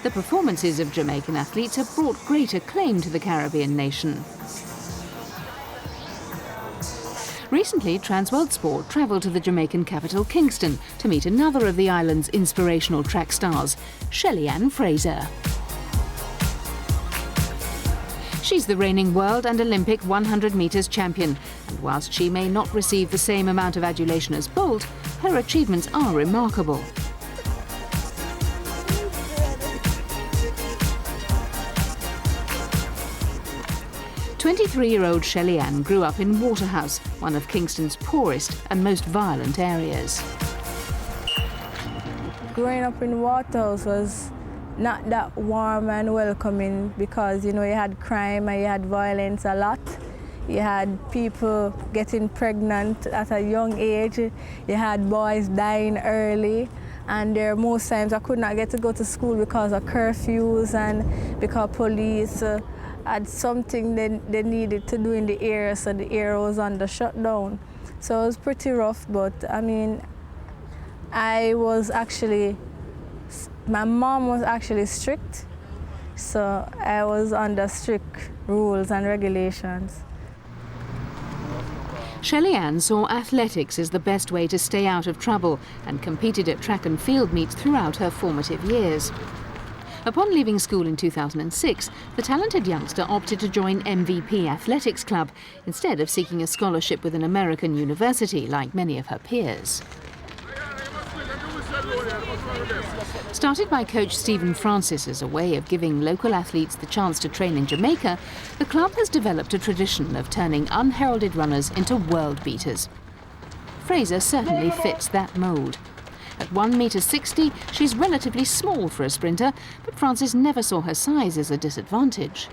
The performances of Jamaican athletes have brought great acclaim to the Caribbean nation. Recently, Transworld Sport travelled to the Jamaican capital, Kingston, to meet another of the island's inspirational track stars, Shelly-Ann Fraser. She's the reigning world and Olympic 100 metres champion, and whilst she may not receive the same amount of adulation as Bolt, her achievements are remarkable. "23-year-old Shelly-Ann grew up in Waterhouse, one of Kingston's poorest and most violent areas. Growing up in Waterhouse was not that warm and welcoming because, you know, you had crime and you had violence a lot. You had people getting pregnant at a young age. You had boys dying early. And there most times I could not get to go to school because of curfews and because police had something they needed to do in the area, so the area was under shutdown. So it was pretty rough, but I mean, my mom was actually strict, so I was under strict rules and regulations. Shelly-Ann saw athletics as the best way to stay out of trouble and competed at track and field meets throughout her formative years. Upon leaving school in 2006, the talented youngster opted to join MVP Athletics Club instead of seeking a scholarship with an American university like many of her peers. Started by coach Stephen Francis as a way of giving local athletes the chance to train in Jamaica, the club has developed a tradition of turning unheralded runners into world beaters. Fraser certainly fits that mould. At 1.60 m, she's relatively small for a sprinter, but Francis never saw her size as a disadvantage.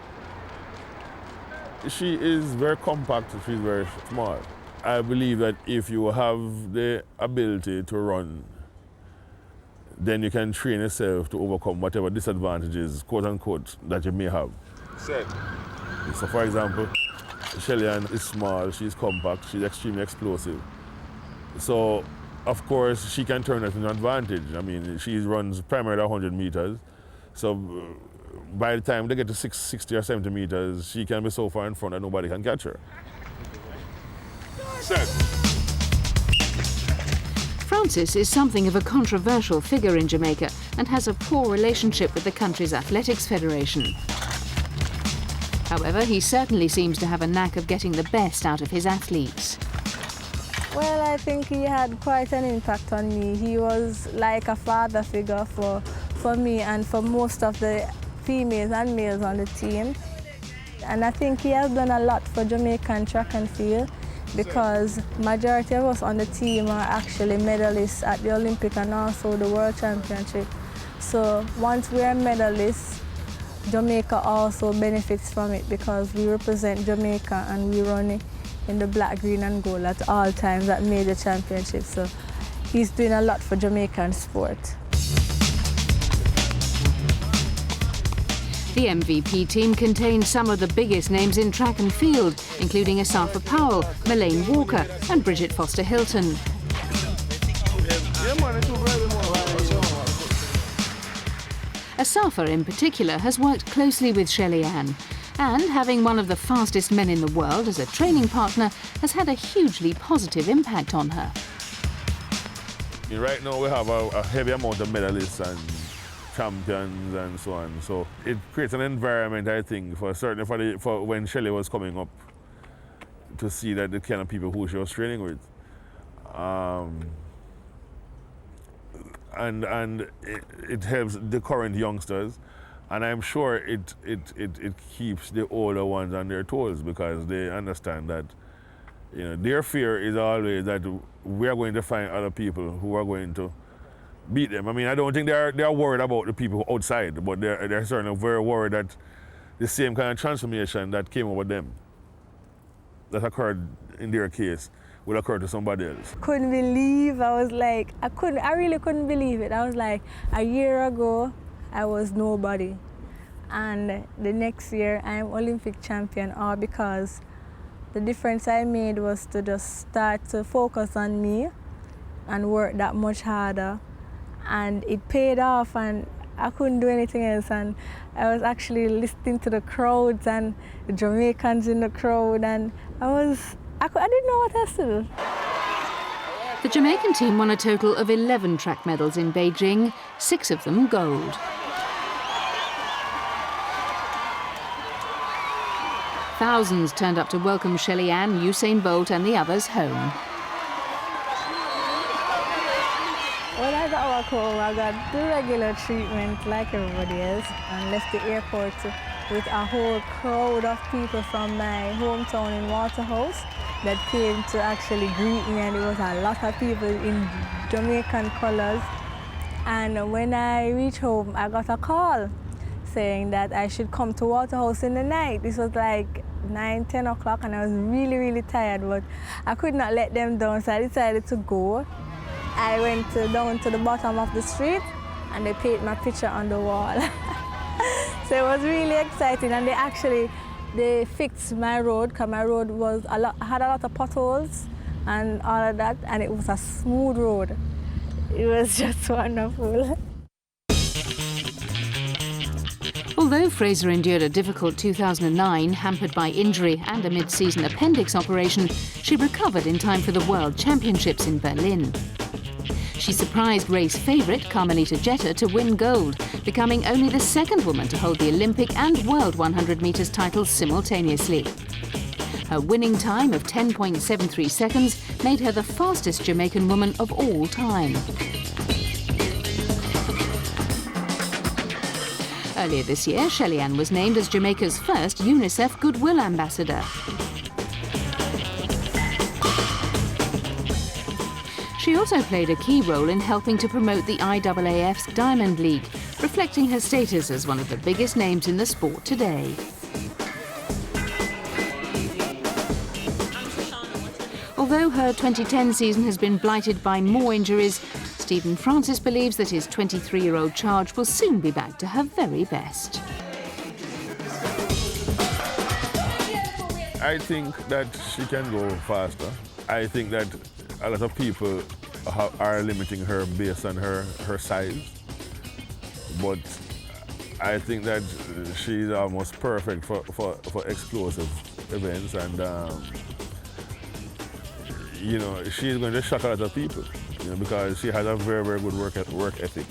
She is very compact, she's very small. I believe that if you have the ability to run, then you can train yourself to overcome whatever disadvantages, quote unquote, that you may have. So for example, Shelly-Ann is small, she's compact, she's extremely explosive. So, of course, she can turn that into an advantage. I mean, she runs primarily 100 meters. So by the time they get to 60 or 70 meters, she can be so far in front that nobody can catch her. Set. Francis is something of a controversial figure in Jamaica and has a poor relationship with the country's athletics federation. However, he certainly seems to have a knack of getting the best out of his athletes. Well, I think he had quite an impact on me. He was like a father figure for me and for most of the females and males on the team. And I think he has done a lot for Jamaican track and field because majority of us on the team are actually medalists at the Olympic and also the World Championship. So once we're medalists, Jamaica also benefits from it because we represent Jamaica and we run it in the black, green and gold at all times at major championships. So he's doing a lot for Jamaican sport. The MVP team contains some of the biggest names in track and field, including Asafa Powell, Melaine Walker and Bridget Foster-Hilton. Asafa in particular has worked closely with Shelly-Ann, and having one of the fastest men in the world as a training partner has had a hugely positive impact on her. Right now we have a heavy amount of medalists and champions and so on, so it creates an environment, I think, certainly for when Shelly was coming up, to see that the kind of people who she was training with. And it helps the current youngsters. And I'm sure it keeps the older ones on their toes because they understand that, you know, their fear is always that we are going to find other people who are going to beat them. I mean, I don't think they're worried about the people outside, but they're certainly very worried that the same kind of transformation that came over them, that occurred in their case, will occur to somebody else. Couldn't believe, I really couldn't believe it. I was like, a year ago, I was nobody. And the next year, I'm Olympic champion, all because the difference I made was to just start to focus on me and work that much harder. And it paid off, and I couldn't do anything else, and I was actually listening to the crowds and the Jamaicans in the crowd, and I didn't know what else to do. The Jamaican team won a total of 11 track medals in Beijing, 6 of them gold. Thousands turned up to welcome Shelly-Ann, Usain Bolt and the others home. When I got back home, I got the regular treatment like everybody else and left the airport with a whole crowd of people from my hometown in Waterhouse that came to actually greet me, and it was a lot of people in Jamaican colors. And when I reached home, I got a call saying that I should come to Waterhouse in the night. This was like 9, 10 o'clock, and I was really, really tired, but I could not let them down, so I decided to go. I went down to the bottom of the street, and they painted my picture on the wall. So it was really exciting, and they fixed my road, because my road had a lot of potholes and all of that, and it was a smooth road. It was just wonderful. Although Fraser endured a difficult 2009, hampered by injury and a mid-season appendix operation, she recovered in time for the World Championships in Berlin. She surprised race favourite Carmelita Jeter to win gold, becoming only the second woman to hold the Olympic and World 100 metres titles simultaneously. Her winning time of 10.73 seconds made her the fastest Jamaican woman of all time. Earlier this year, Shelly-Ann was named as Jamaica's first UNICEF Goodwill Ambassador. She also played a key role in helping to promote the IAAF's Diamond League, reflecting her status as one of the biggest names in the sport today. Although her 2010 season has been blighted by more injuries, Stephen Francis believes that his 23-year-old charge will soon be back to her very best. I think that she can go faster. I think that a lot of people are limiting her based on her size. But I think that she's almost perfect for explosive events, and you know, she's going to shock a lot of people, you know, because she has a very, very good work ethic.